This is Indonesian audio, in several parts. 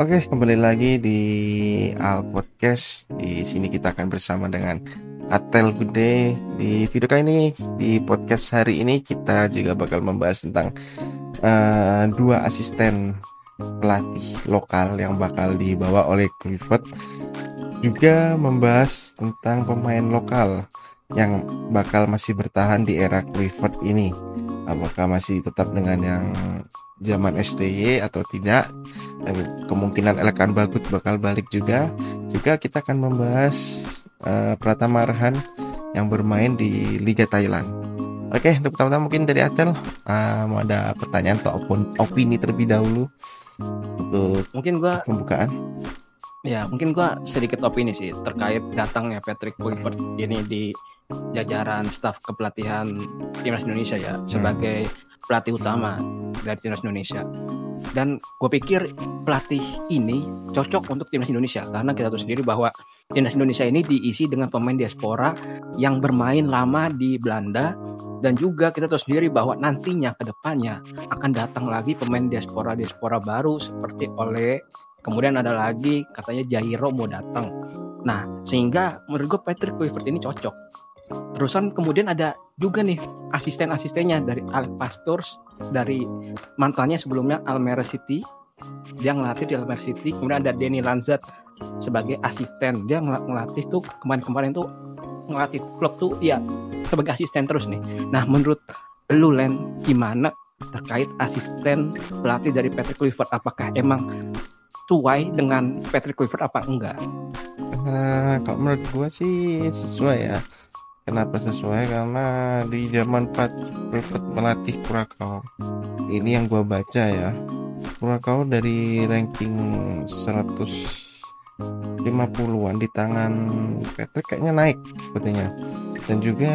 Oke, kembali lagi di Al Podcast. Di sini kita akan bersama dengan Atel Bude. Di video kali ini, di podcast hari ini kita juga bakal membahas tentang dua asisten pelatih lokal yang bakal dibawa oleh Clifford. Juga membahas tentang pemain lokal yang bakal masih bertahan di era Clifford ini. Apakah masih tetap dengan yang zaman STY atau tidak, dan kemungkinan Elkan Bagut bakal balik juga kita akan membahas Pratama Arhan yang bermain di Liga Thailand. Oke, untuk pertama mungkin dari Atel mau ada pertanyaan ataupun opini terlebih dahulu untuk pembukaan. Mungkin gua sedikit opini sih terkait datangnya Patrick Kluivert ini di jajaran staf kepelatihan timnas Indonesia ya, sebagai pelatih utama dari timnas Indonesia. Dan gue pikir pelatih ini cocok untuk timnas Indonesia karena kita tahu sendiri bahwa timnas Indonesia ini diisi dengan pemain diaspora yang bermain lama di Belanda, dan juga kita tahu sendiri bahwa nantinya ke depannya akan datang lagi pemain diaspora baru seperti Ole, kemudian ada lagi katanya Jairo mau datang. Nah, sehingga menurut gue Patrick Kluivert ini cocok. Terusan kemudian ada juga nih asisten-asistennya dari Alex Pastoors, dari mantannya sebelumnya Almere City, dia ngelatih di Almere City. Kemudian ada Denny Lanzat sebagai asisten, dia ngelatih tuh kemarin tuh ngelatih klub tuh ya sebagai asisten terus nih. Nah, menurut lu Len, gimana terkait asisten pelatih dari Patrick Kluivert? Apakah emang sesuai dengan Patrick Kluivert apa enggak? Kalau menurut gue sih sesuai ya. Kenapa sesuai? Karena di zaman Patrick Kluivert melatih Curacao, ini yang gue baca ya, Curacao dari ranking 150-an di tangan Patrick kayaknya naik sepertinya. Dan juga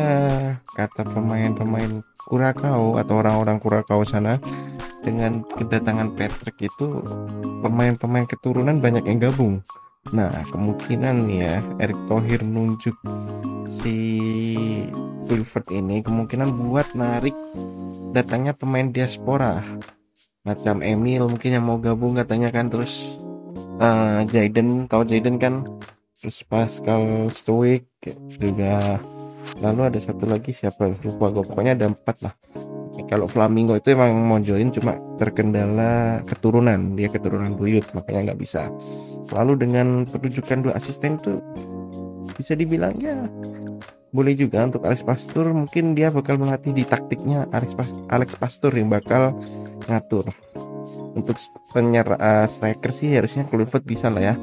kata pemain-pemain Curacao atau orang-orang Curacao sana, dengan kedatangan Patrick itu pemain-pemain keturunan banyak yang gabung. Nah, kemungkinan ya Erick Thohir nunjuk si Kluivert ini kemungkinan buat narik datangnya pemain diaspora macam Emil mungkin yang mau gabung katanya kan. Terus Jayden, tahu Jayden kan, terus Pascal Stoic juga, lalu ada satu lagi siapa lupa gue, pokoknya ada 4 lah. Kalau Flamingo itu emang mau join cuma terkendala keturunan, dia keturunan buyut makanya nggak bisa. Lalu dengan penunjukan dua asisten tuh bisa dibilang ya boleh juga untuk Alex Pastoors, mungkin dia bakal melatih di taktiknya Alex Pastoors yang bakal ngatur. Untuk striker sih harusnya Kluivert bisa lah ya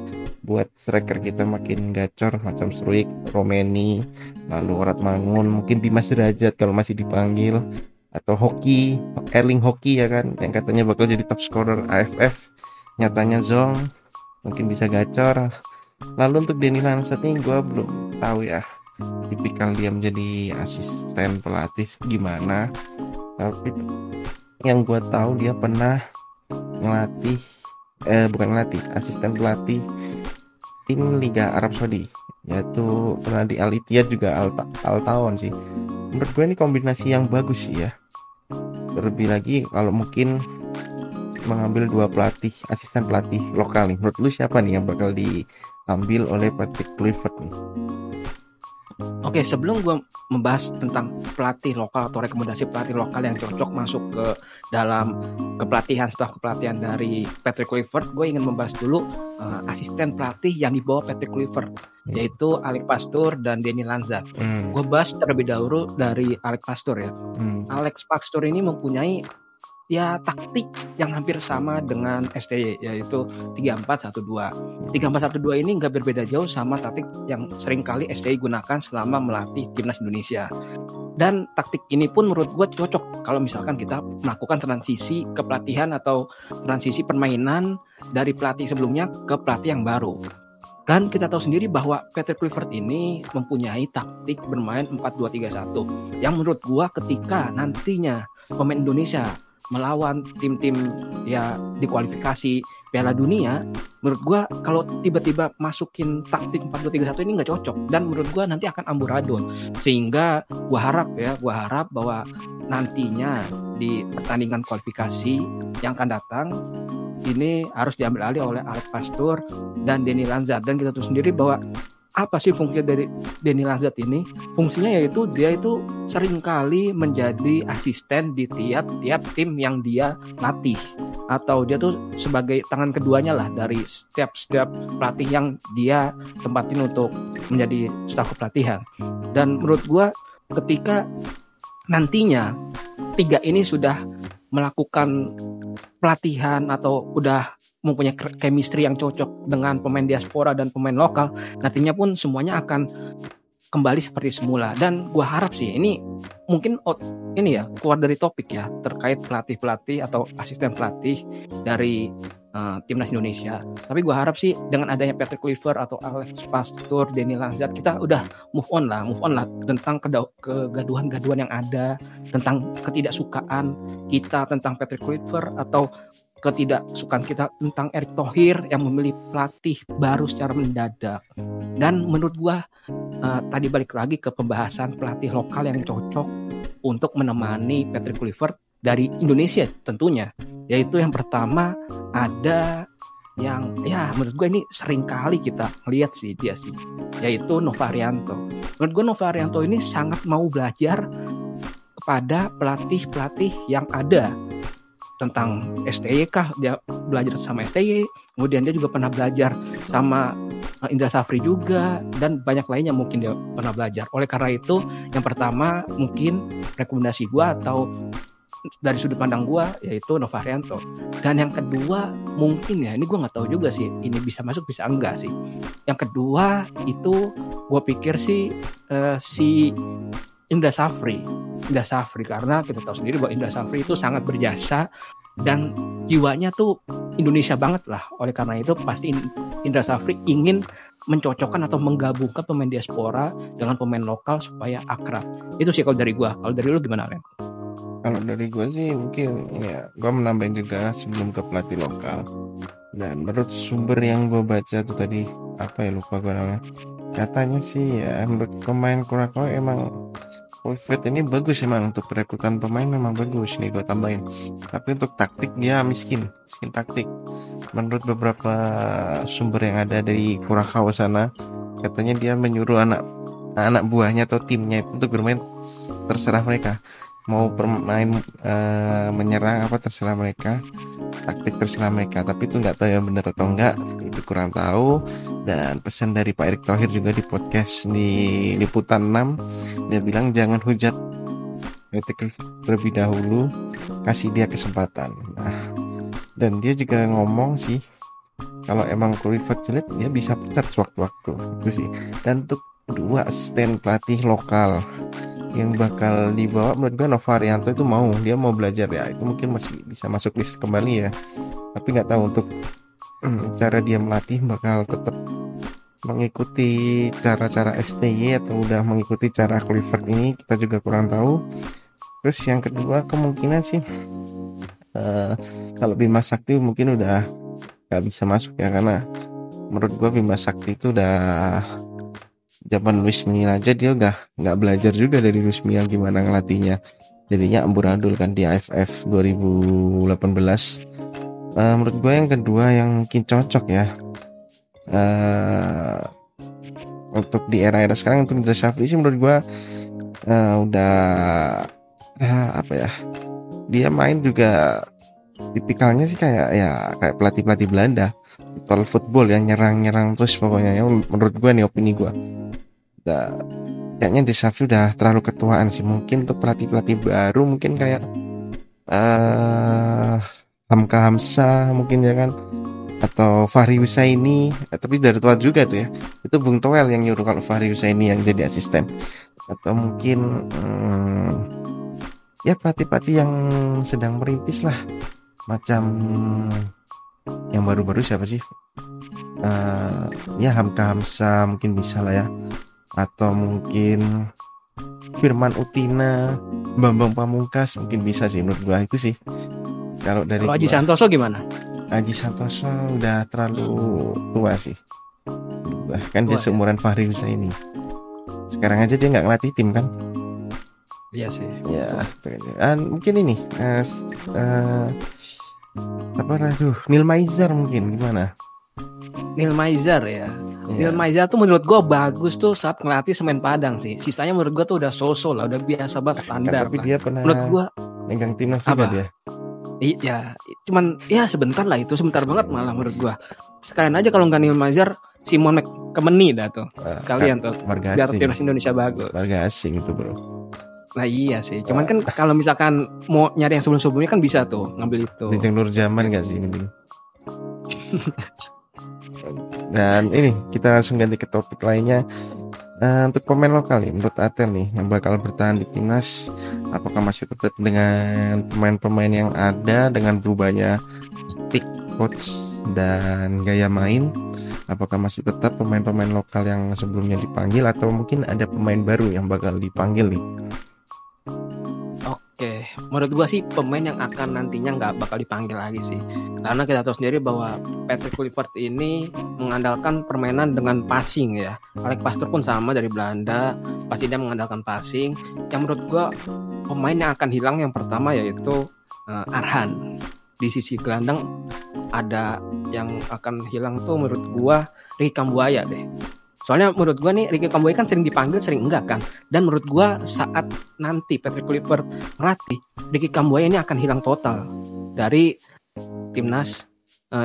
buat striker kita makin gacor macam Struik, Romeni, lalu Ratmangun, mungkin Dimas Derajat kalau masih dipanggil, atau Erling Hoki ya kan, yang katanya bakal jadi top scorer AFF, nyatanya Zong, mungkin bisa gacor. Lalu untuk Denny Lanzat nih gue belum tahu ya tipikal dia menjadi asisten pelatih gimana, tapi yang gue tahu dia pernah asisten pelatih tim Liga Arab Saudi, yaitu pernah di Al Ittihad juga Al Tawon sih. Menurut gue ini kombinasi yang bagus sih ya. Terlebih lagi kalau mungkin mengambil dua asisten pelatih lokal nih, menurut lu siapa nih yang bakal diambil oleh Patrick Kluivert nih? Oke, sebelum gue membahas tentang pelatih lokal atau rekomendasi pelatih lokal yang cocok masuk ke dalam staf kepelatihan dari Patrick Kluivert, gue ingin membahas dulu asisten pelatih yang dibawa Patrick Kluivert, yaitu Alex Pastoors dan Denny Lanzat. Gue bahas terlebih dahulu dari Alex Pastoors ya. Alex Pastoors ini mempunyai ya taktik yang hampir sama dengan STY, yaitu 3-4-1-2. 3-4-1-2 ini nggak berbeda jauh sama taktik yang sering kali STY gunakan selama melatih timnas Indonesia. Dan taktik ini pun menurut gue cocok kalau misalkan kita melakukan transisi kepelatihan atau transisi permainan dari pelatih sebelumnya ke pelatih yang baru. Kan kita tahu sendiri bahwa Patrick Kluivert ini mempunyai taktik bermain 4-2-3-1 yang menurut gue ketika nantinya pemain Indonesia melawan tim-tim ya di kualifikasi Piala Dunia, menurut gue kalau tiba-tiba masukin taktik 4-2-3-1 ini nggak cocok, dan menurut gue nanti akan amburadul. Sehingga gue harap bahwa nantinya di pertandingan kualifikasi yang akan datang ini harus diambil alih oleh Alex Pastur dan Denny Lanzat. Dan kita tahu sendiri bahwa apa sih fungsi dari Denny Lanzat ini? Fungsinya yaitu dia itu seringkali menjadi asisten di tiap-tiap tim yang dia latih, atau dia tuh sebagai tangan keduanya lah dari setiap pelatih yang dia tempatin untuk menjadi staf pelatihan. Dan menurut gua ketika nantinya tiga ini sudah melakukan pelatihan atau udah mempunyai chemistry yang cocok dengan pemain diaspora dan pemain lokal, nantinya pun semuanya akan kembali seperti semula. Dan gua harap sih ini mungkin ini ya keluar dari topik ya terkait pelatih atau asisten pelatih dari timnas Indonesia. Tapi gua harap sih dengan adanya Patrick Kluivert atau Alex Pastur, Denny Lanzat, kita udah move on lah tentang kegaduhan-gaduhan yang ada, tentang ketidaksukaan kita tentang Patrick Kluivert atau ketidaksukaan kita tentang Erick Thohir yang memilih pelatih baru secara mendadak. Dan menurut gua tadi balik lagi ke pembahasan pelatih lokal yang cocok untuk menemani Patrick Kluivert dari Indonesia tentunya, yaitu yang pertama ada yang ya menurut gue ini sering kali kita lihat sih dia sih, yaitu Nova Arianto. Menurut gue Nova Arianto ini sangat mau belajar kepada pelatih yang ada tentang STY kah, dia belajar sama STY, kemudian dia juga pernah belajar sama Indra Safri juga, dan banyak lainnya mungkin dia pernah belajar. Oleh karena itu, yang pertama mungkin rekomendasi gue atau dari sudut pandang gue yaitu Nova Arianto. Dan yang kedua mungkin ya, ini gue nggak tahu juga sih, ini bisa masuk bisa enggak sih. Yang kedua itu gue pikir sih si Indra Safri, karena kita tahu sendiri bahwa Indra Safri itu sangat berjasa dan jiwanya tuh Indonesia banget lah. Oleh karena itu pasti Indra Safri ingin mencocokkan atau menggabungkan pemain diaspora dengan pemain lokal supaya akrab. Itu sih kalau dari gua. Kalau dari lu gimana, Ren? Kalau dari gue sih mungkin ya gue menambahin juga sebelum ke pelatih lokal. Dan menurut sumber yang gue baca tuh tadi, apa ya lupa gue namanya, katanya sih ya menurut pemain Kurakau emang Kluivert ini bagus emang untuk perekrutan pemain, memang bagus nih gue tambahin. Tapi untuk taktik dia miskin taktik. Menurut beberapa sumber yang ada dari Kurakau sana, katanya dia menyuruh anak buahnya atau timnya itu untuk bermain terserah mereka, mau bermain menyerang apa terserah mereka, taktik terserah mereka. Tapi itu nggak tahu ya benar atau enggak, itu kurang tahu. Dan pesan dari Pak Erick Thohir juga di podcast di Liputan 6, dia bilang jangan hujat Patrick terlebih dahulu, kasih dia kesempatan. Nah, dan dia juga ngomong sih kalau emang Kluivert jelek dia bisa pecat sewaktu-waktu itu sih. Dan untuk dua asisten pelatih lokal yang bakal dibawa, menurut gue Nova Arianto itu dia mau belajar ya, itu mungkin masih bisa masuk list kembali ya. Tapi nggak tahu untuk cara dia melatih bakal tetap mengikuti cara-cara STY atau udah mengikuti cara Kluivert ini, kita juga kurang tahu. Terus yang kedua kemungkinan sih kalau Bima Sakti mungkin udah nggak bisa masuk ya, karena menurut gua Bima Sakti itu udah zaman Luis Milla aja dia udah nggak belajar juga dari Luis Milla gimana ngelatihnya, jadinya amburadul kan di AFF 2018. Menurut gue yang kedua yang mungkin cocok ya untuk di era sekarang untuk Indra Safri sih, menurut gue udah apa ya, dia main juga tipikalnya sih kayak pelatih Belanda, total football yang nyerang terus pokoknya ya. Menurut gue nih, opini gue, kayaknya Indra Safri udah terlalu ketuaan sih. Mungkin untuk pelatih baru mungkin kayak Hamka Hamzah mungkin ya kan, atau Fahri Husaini, tapi dari tua juga tuh ya, itu Bung Toel yang nyuruh kalau Fahri Husaini yang jadi asisten. Atau mungkin ya pelatih yang sedang merintis lah, macam yang baru-baru siapa sih, ya Hamka Hamzah mungkin bisa lah ya, atau mungkin Firman Utina, Bambang Pamungkas mungkin bisa sih menurut gua. Itu sih kalau dari Aji Santoso gimana? Aji Santoso udah terlalu tua sih, bahkan dia seumuran Fahri Husaini. Sekarang aja dia nggak ngelatih tim kan. Iya sih. Ya, mungkin ini Apa aduh, Neil Maizar mungkin gimana? Neil Maizar ya. Neil Iya. Maizar tuh menurut gue bagus tuh saat ngelatih Semen Padang sih. Sisanya menurut gue tuh udah so-so lah, udah biasa banget Kan standar tapi lah. dia Menurut pernah gue megang timnas juga apa? dia. Iya, cuman ya sebentar lah itu, sebentar banget malah menurut gua. Sekalian aja kalau nggak Neil Maizar, Simon McKemeny dah tuh. Kan Kalian tuh warga biar asing. timnas Indonesia bagus. Warga asing itu, Bro. Nah iya sih, cuman Wah, kan kalau misalkan mau nyari yang sebelum-sebelumnya kan bisa tuh ngambil itu. Jejeng Nur Zaman gak sih ini, Bro? Dan ini kita langsung ganti ke topik lainnya. Untuk pemain lokal nih, menurut Atel nih yang bakal bertahan di timnas, apakah masih tetap dengan pemain-pemain yang ada dengan berubahnya taktik, coach dan gaya main? Apakah masih tetap pemain-pemain lokal yang sebelumnya dipanggil atau mungkin ada pemain baru yang bakal dipanggil nih? Oke, menurut gua sih pemain yang akan nantinya nggak bakal dipanggil lagi sih. Karena kita tahu sendiri bahwa Patrick Kluivert ini mengandalkan permainan dengan passing ya. Alex Pastoor pun sama dari Belanda, pasti dia mengandalkan passing. Yang menurut gua pemain yang akan hilang yang pertama yaitu Arhan. Di sisi gelandang ada yang akan hilang tuh menurut gua Ricky Kambuaya deh. Soalnya menurut gua nih Ricky Kambuaya kan sering dipanggil sering enggak kan. Dan menurut gua saat nanti Patrick Kluivert melatih, Ricky Kambuaya ini akan hilang total dari timnas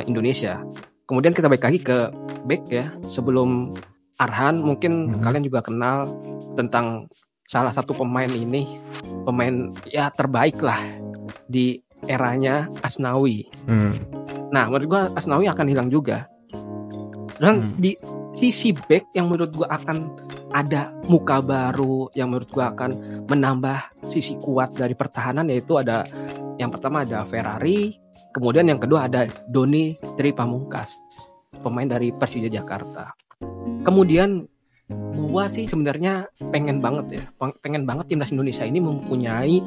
Indonesia. Kemudian kita balik lagi ke back ya. Sebelum Arhan mungkin kalian juga kenal tentang salah satu pemain ini, pemain ya terbaik lah di eranya Asnawi. Nah, menurut gua Asnawi akan hilang juga. Dan di sisi back yang menurut gua akan ada muka baru yang menurut gua akan menambah sisi kuat dari pertahanan, yaitu ada yang pertama ada Ferrari, kemudian yang kedua ada Doni Tri Pamungkas, pemain dari Persija Jakarta. Kemudian gua sih sebenarnya pengen banget timnas Indonesia ini mempunyai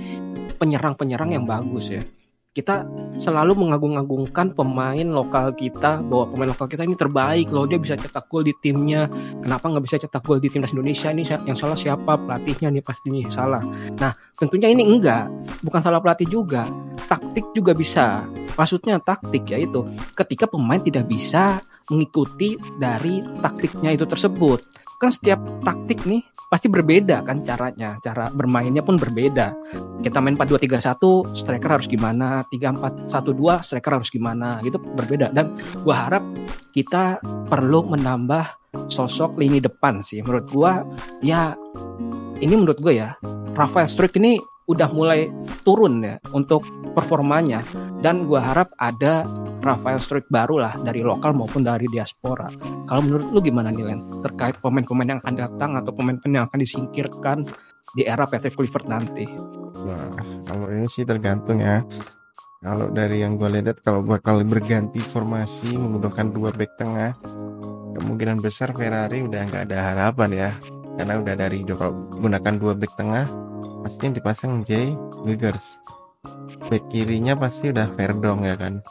penyerang-penyerang yang bagus ya. Kita selalu mengagung-agungkan pemain lokal kita, bahwa pemain lokal kita ini terbaik loh, dia bisa cetak gol di timnya, kenapa nggak bisa cetak gol di timnas Indonesia? Ini yang salah siapa? Pelatihnya nih pasti nih salah. Nah tentunya ini enggak, bukan salah pelatih juga, taktik juga bisa. Maksudnya taktik yaitu ketika pemain tidak bisa mengikuti dari taktiknya itu tersebut. Kan setiap taktik nih pasti berbeda kan caranya, cara bermainnya pun berbeda. Kita main 4-2-3-1, striker harus gimana, 3-4-1-2, striker harus gimana, gitu berbeda. Dan gua harap kita perlu menambah sosok lini depan sih. Menurut gua ya, ini menurut gua ya, Rafael Struijk ini udah mulai turun ya untuk performanya, dan gua harap ada Rafael Struijk baru lah dari lokal maupun dari diaspora. Kalau menurut lu gimana nih Len, terkait pemain-pemain yang akan datang atau pemain-pemain yang akan disingkirkan di era Patrick Kluivert nanti? Nah, kalau ini sih tergantung ya. Kalau dari yang gue lihat, kalau bakal berganti formasi menggunakan 2 back tengah, kemungkinan besar Ferrari udah nggak ada harapan ya, karena udah dari kalau gunakan 2 back tengah pasti yang dipasang Jay Gilgers, back kirinya pasti udah Verdong ya kan,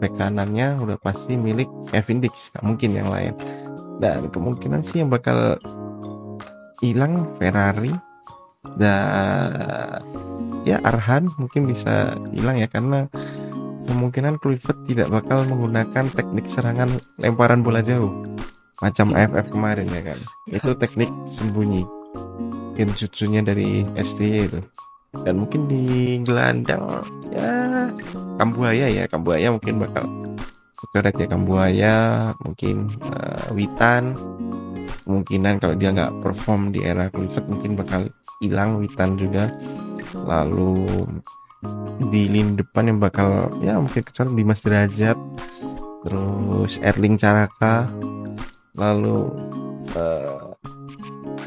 back kanannya udah pasti milik Kevin Dix, gak mungkin yang lain. Dan kemungkinan sih yang bakal hilang Ferrari dan ya Arhan mungkin bisa hilang ya, karena kemungkinan Kluivert tidak bakal menggunakan teknik serangan lemparan bola jauh macam AFF kemarin ya kan. Itu teknik sembunyi, genjutsunya dari STY itu. Dan mungkin di gelandang ya Kambuaya mungkin bakal coret ya, Kambuaya mungkin, Witan kemungkinan kalau dia nggak perform di era Kluivert mungkin bakal hilang Witan juga. Lalu di lini depan yang bakal ya mungkin kecuali Dimas Derajat, terus Erling Caraka. Lalu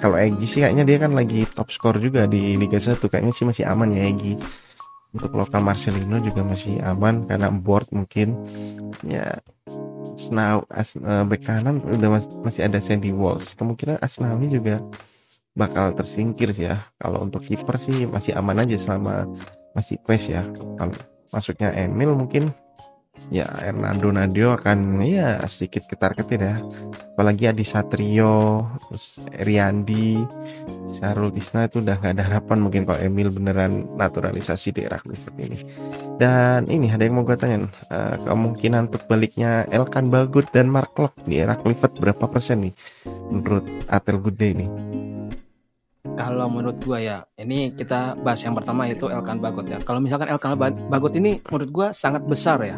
kalau Egy sih kayaknya dia kan lagi top skor juga di Liga 1, kayaknya sih masih aman ya Egy. Untuk lokal Marcelino juga masih aman karena board mungkin ya. Bek kanan udah masih ada Sandy Walsh, kemungkinan Asnawi juga bakal tersingkir sih ya. Kalau untuk kiper sih masih aman aja selama masih Quest ya. Kalau masuknya Emil mungkin ya Hernando Nadio akan ya sedikit ketar-ketir ya. Apalagi Adi Satrio, terus Riyandi, Syahrul Tisna itu udah gak ada harapan mungkin kalau Emil beneran naturalisasi di Era Clifford ini. Dan ini ada yang mau gue tanya, kemungkinan untuk baliknya Elkan Bagot dan Mark Klok di Era Clifford berapa persen nih menurut Atel Gude ini? Kalau menurut gua ya, ini kita bahas yang pertama yaitu Elkan Bagot ya. Kalau misalkan Elkan Bagot ini menurut gua sangat besar ya.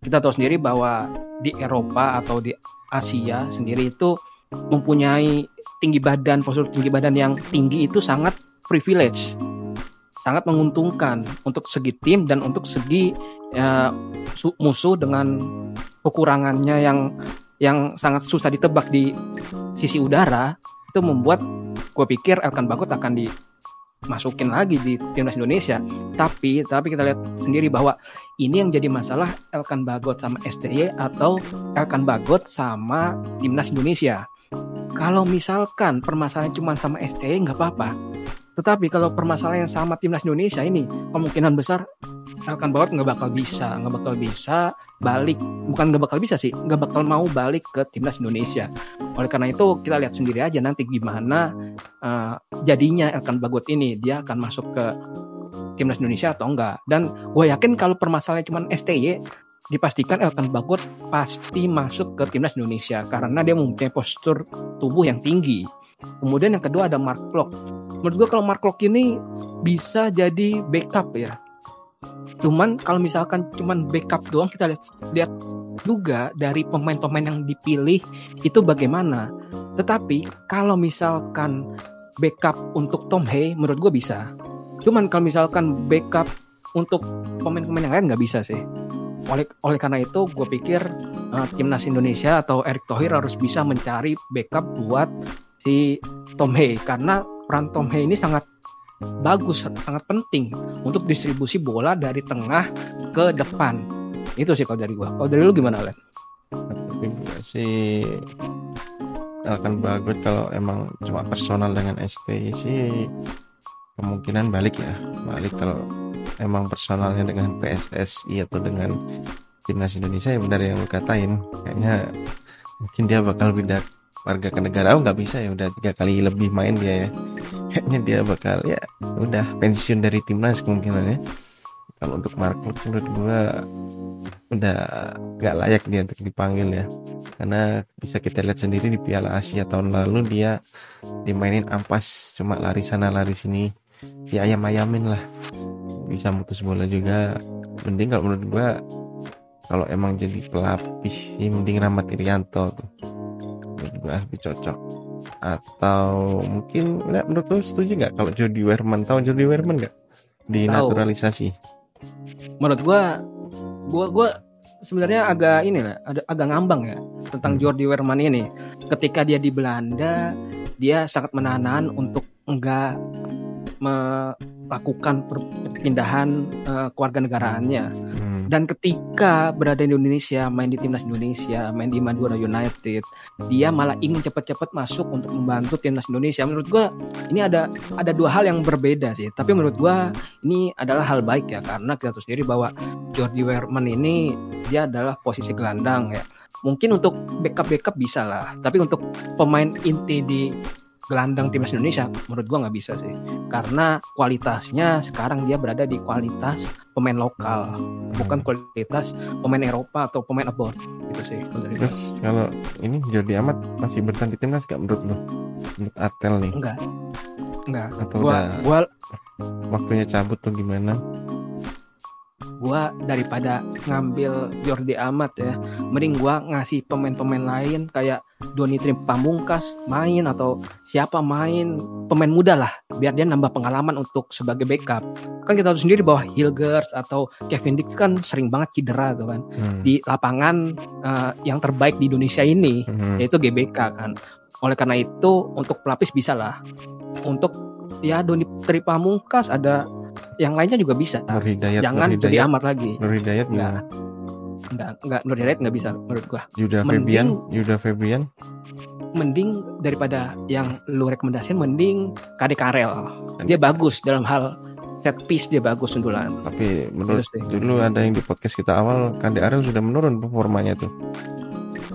Kita tahu sendiri bahwa di Eropa atau di Asia sendiri itu mempunyai tinggi badan, postur tinggi badan yang tinggi itu sangat privilege, sangat menguntungkan untuk segi tim dan untuk segi musuh dengan kekurangannya yang sangat susah ditebak di sisi udara. Itu membuat gue pikir Elkan Bagot akan dimasukin lagi di timnas Indonesia. Tapi kita lihat sendiri bahwa ini yang jadi masalah Elkan Bagot sama STY atau Elkan Bagot sama timnas Indonesia. Kalau misalkan permasalahan cuma sama STY nggak apa-apa. Tetapi kalau permasalahan sama timnas Indonesia ini kemungkinan besar Elkan Bagot nggak bakal bisa balik, bukan nggak bakal bisa sih, nggak bakal mau balik ke timnas Indonesia. Oleh karena itu kita lihat sendiri aja nanti gimana jadinya Elkan Bagot ini, dia akan masuk ke timnas Indonesia atau enggak. Dan gue yakin kalau permasalahannya cuma STY, dipastikan Elkan Bagot pasti masuk ke timnas Indonesia karena dia mempunyai postur tubuh yang tinggi. Kemudian yang kedua ada Mark Klok. Menurut gue kalau Mark Klok ini bisa jadi backup ya. Cuman kalau misalkan cuman backup doang, kita lihat juga dari pemain-pemain yang dipilih itu bagaimana. Tetapi kalau misalkan backup untuk Tom Hei, menurut gue bisa. Cuman kalau misalkan backup untuk pemain-pemain yang lain nggak bisa sih. Oleh karena itu gue pikir timnas Indonesia atau Erick Thohir harus bisa mencari backup buat si Tom Hei, karena peran Tom Hei ini sangat bagus, sangat penting untuk distribusi bola dari tengah ke depan. Itu sih kalau dari gua. Kalau dari lu gimana, Len? Tapi juga sih Elkan Bagot kalau emang cuma personal dengan STY sih kemungkinan balik kalau emang personalnya dengan PSSI atau dengan timnas Indonesia ya benar yang lu katain, kayaknya mungkin dia bakal pindah warga ke negara. Nggak bisa ya, udah 3 kali lebih main dia ya. Kayaknya dia bakal ya udah pensiun dari timnas kemungkinannya. Kalau untuk Mark Klok menurut gua udah gak layak dia untuk dipanggil ya, karena bisa kita lihat sendiri di Piala Asia tahun lalu dia dimainin ampas, cuma lari sana lari sini, ya ayam-ayamin lah, bisa mutus bola juga. Mending kalau menurut gua kalau emang jadi pelapis sih mending Rahmat Irianto tuh, menurut gua lebih cocok. Atau mungkin menurut lu setuju nggak kalau Jody Wehrman, tahu Jody Wehrman nggak dinaturalisasi? Menurut gua sebenarnya agak agak ngambang ya tentang Jody Wehrman ini. Ketika dia di Belanda, dia sangat menahan untuk enggak melakukan perpindahan kewarganegaraannya. Dan ketika berada di Indonesia, main di timnas Indonesia, main di Madura United, dia malah ingin cepat-cepat masuk untuk membantu timnas Indonesia. Menurut gua ini ada 2 hal yang berbeda sih. Tapi menurut gua ini adalah hal baik ya, karena kita tahu sendiri bahwa Jody Wehrman ini dia adalah posisi gelandang ya. Mungkin untuk backup bisa lah, tapi untuk pemain inti di gelandang timnas Indonesia menurut gua nggak bisa sih, karena kualitasnya sekarang dia berada di kualitas pemain lokal, bukan kualitas pemain Eropa atau pemain abroad gitu sih. Terus kalau ini Jordi Amat masih bertahan di timnas gak menurut lu? Menurut Atel nih? Enggak. Atau gua waktunya cabut tuh gimana? Gua daripada ngambil Jordi Amat ya, mending gua ngasih pemain-pemain lain kayak Doni Trim Pamungkas main, atau siapa main, pemain muda lah, biar dia nambah pengalaman untuk sebagai backup. Kan kita tahu sendiri bahwa Hilgers atau Kevin Dix kan sering banget cedera tuh kan di lapangan yang terbaik di Indonesia ini, yaitu GBK kan. Oleh karena itu untuk pelapis bisa lah, untuk ya Doni Trim Pamungkas, ada yang lainnya juga bisa. Jangan Jody Amat lagi. Nur Hidayat enggak, Nur Hidayat nggak bisa menurut gua. Yuda Febian mending daripada yang lu rekomendasiin, mending Kade Karel. Dia bagus dalam hal set piece dia bagus sundulan. Tapi menurut Terus deh. dulu ada yang di podcast kita awal, Kande Ariel sudah menurun performanya tuh.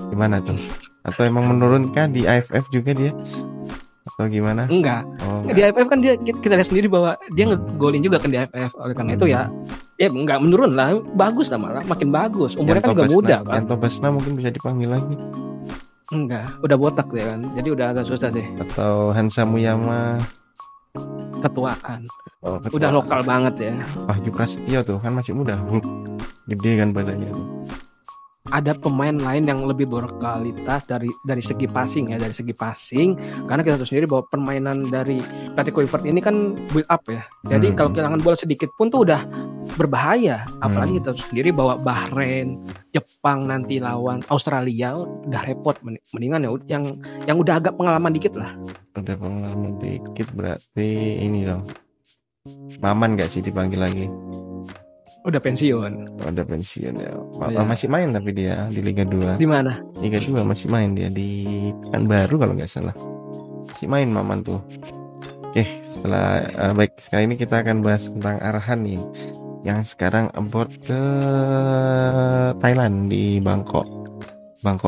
Gimana tuh? Atau emang menurun di AFF juga dia? Atau gimana? Enggak. Oh, Di AFF kan dia kita lihat sendiri bahwa dia ngegolin juga kan di AFF. Oleh karena itu ya enggak menurun lah, bagus lah, malah makin bagus. Umurnya kan juga muda, Bang. Yanto Basna mungkin bisa dipanggil lagi. Enggak, udah botak dia kan. Jadi udah agak susah sih. Atau Hansa Muyama Ketuaan. ketua. Udah lokal banget ya. Wahyu Prasetyo tuh kan masih muda. Gede kan badannya tuh. Ada pemain lain yang lebih berkualitas dari segi passing ya, dari segi passing, karena kita tahu sendiri bahwa permainan dari Patrick Kluivert ini kan build up ya. Jadi kalau kehilangan bola sedikit pun tuh udah berbahaya. Apalagi kita tahu sendiri bahwa Bahrain, Jepang nanti lawan Australia udah repot. Mendingan ya yang udah agak pengalaman dikit lah. Udah pengalaman dikit berarti ini dong. Maman gak sih dipanggil lagi? Udah pensiun. Udah pensiun ya. Iya. Masih main tapi dia di Liga 2. Di mana? Liga 2 masih main dia di Pekanbaru kalau nggak salah. Masih main Maman tuh. Oke, setelah baik, sekali ini kita akan bahas tentang Arhan nih, yang sekarang abroad ke Thailand di Bangkok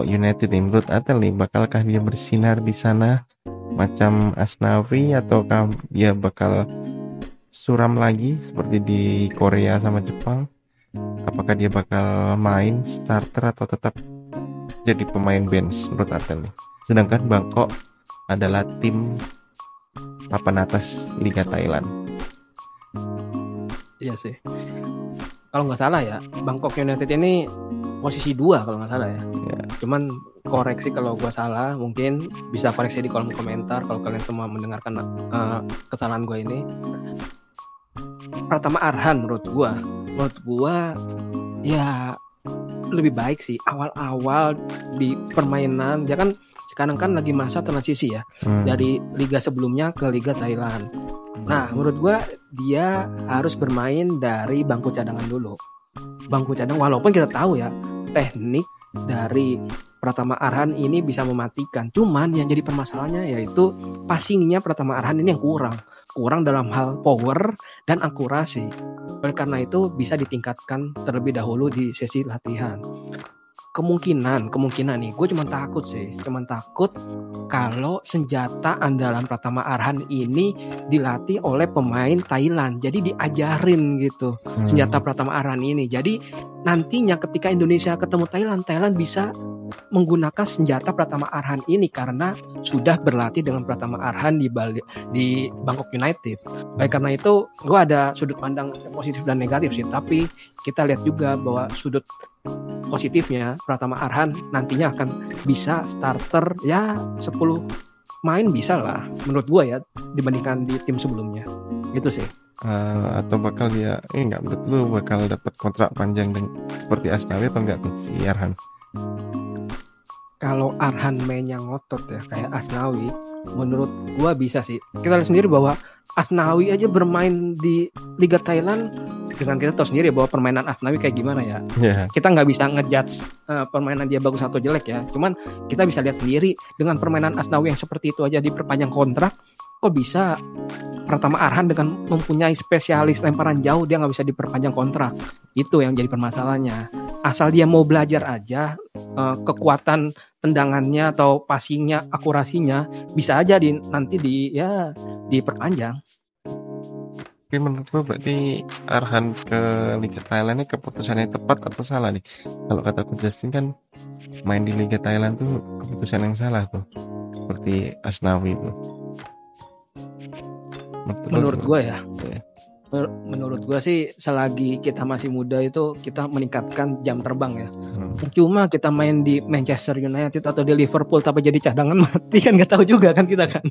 United nih. Menurut Atel nih, bakalkah dia bersinar di sana macam Asnawi, ataukah dia bakal suram lagi seperti di Korea sama Jepang? Apakah dia bakal main starter atau tetap jadi pemain bench menurut Atel nih? Sedangkan Bangkok adalah tim papan atas Liga Thailand. Iya sih. Kalau nggak salah ya, Bangkok United ini posisi 2 kalau nggak salah ya. Cuman koreksi kalau gua salah, mungkin bisa koreksi di kolom komentar kalau kalian semua mendengarkan kesalahan gua ini. Pratama Arhan menurut gua ya lebih baik sih awal-awal di permainan. Dia kan sekarang kan lagi masa transisi ya, dari liga sebelumnya ke Liga Thailand. Nah, menurut gua dia harus bermain dari bangku cadangan dulu. Bangku cadangan, walaupun kita tahu ya teknik dari Pratama Arhan ini bisa mematikan. Cuman yang jadi permasalahannya yaitu passingnya Pratama Arhan ini yang kurang dalam hal power dan akurasi. Oleh karena itu bisa ditingkatkan terlebih dahulu di sesi latihan. Kemungkinan nih, gue cuma takut kalau senjata andalan Pratama Arhan ini dilatih oleh pemain Thailand. Jadi diajarin gitu senjata Pratama Arhan ini. Jadi nantinya ketika Indonesia ketemu Thailand bisa menggunakan senjata Pratama Arhan ini karena sudah berlatih dengan Pratama Arhan di Bangkok United. Baik, karena itu gue ada sudut pandang positif dan negatif sih, tapi kita lihat juga bahwa sudut positifnya Pratama Arhan nantinya akan bisa starter ya 10 main bisa lah menurut gue ya dibandingkan di tim sebelumnya gitu sih. Atau bakal dia enggak, menurut lu bakal dapat kontrak panjang seperti Asnawi atau enggak tuh si Arhan? Kalau Arhan mainnya ngotot ya kayak Asnawi, menurut gua bisa sih. Kita lihat sendiri bahwa Asnawi aja bermain di Liga Thailand, dengan kita tahu sendiri bahwa permainan Asnawi kayak gimana ya. Kita nggak bisa ngejudge permainan dia bagus atau jelek ya. Cuman kita bisa lihat sendiri dengan permainan Asnawi yang seperti itu aja diperpanjang kontrak, kok bisa Pratama Arhan dengan mempunyai spesialis lemparan jauh dia nggak bisa diperpanjang kontrak. Itu yang jadi permasalahannya. Asal dia mau belajar aja, kekuatan tendangannya atau passingnya, akurasinya bisa aja nanti diperpanjang. Tapi menurut lo berarti Arhan ke Liga Thailand ini keputusannya tepat atau salah nih? Kalau kata Coach Justin kan main di Liga Thailand tuh keputusan yang salah tuh, seperti Asnawi tuh. Menurut gue sih selagi kita masih muda itu kita meningkatkan jam terbang ya. Cuma kita main di Manchester United atau di Liverpool tapi jadi cadangan mati kan nggak tahu juga kan kita kan.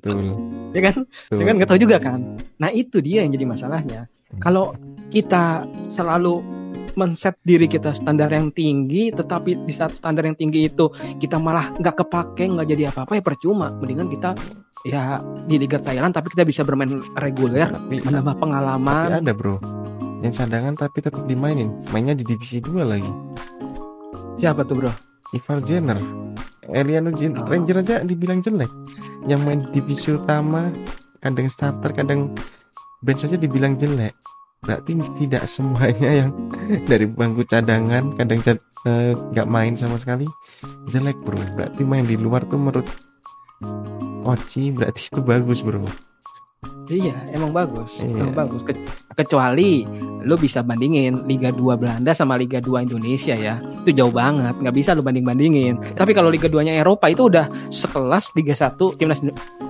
Ya kan nggak tahu juga kan. Nah itu dia yang jadi masalahnya. Kalau kita selalu men-set diri kita standar yang tinggi, tetapi di saat standar yang tinggi itu kita malah nggak kepake, nggak jadi apa-apa, ya percuma. Mendingan kita ya di Liga Thailand tapi kita bisa bermain reguler, menambah pengalaman. Tapi ada bro yang cadangan tapi tetap dimainin, mainnya di divisi 2 lagi. Siapa tuh bro? Ivar Jenner, Eliano Ranger aja dibilang jelek. Yang main divisi utama kadang starter kadang bench aja dibilang jelek. Berarti tidak semuanya yang dari bangku cadangan kadang nggak main sama sekali jelek bro. Berarti main di luar tuh menurut Koci berarti itu bagus bro. Iya, emang bagus. Iya. Emang bagus. Kecuali lu bisa bandingin Liga 2 Belanda sama Liga 2 Indonesia ya. Itu jauh banget, nggak bisa lu banding-bandingin. Tapi kalau Liga 2-nya Eropa itu udah sekelas Liga 1 timnas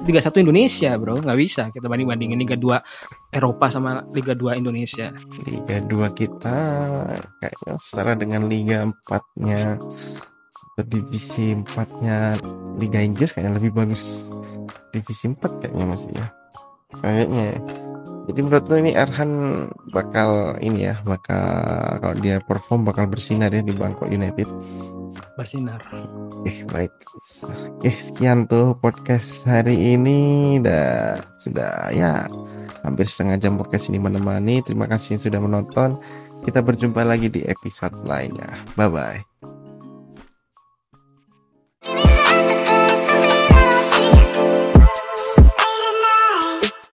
Liga 1 Indonesia, Bro. Nggak bisa kita banding-bandingin Liga 2 Eropa sama Liga 2 Indonesia. Liga 2 kita kayaknya setara dengan Liga 4-nya atau divisi 4-nya Liga Inggris kayaknya lebih bagus. Divisi 4 kayaknya masih ya. Kayaknya. Jadi menurut lo ini Erhan bakal ini ya, bakal kalau dia perform bakal bersinar ya di Bangkok United. Bersinar. Baik. Sekian tuh podcast hari ini. Sudah ya hampir setengah jam podcast ini menemani. Terima kasih sudah menonton. Kita berjumpa lagi di episode lainnya. Bye bye.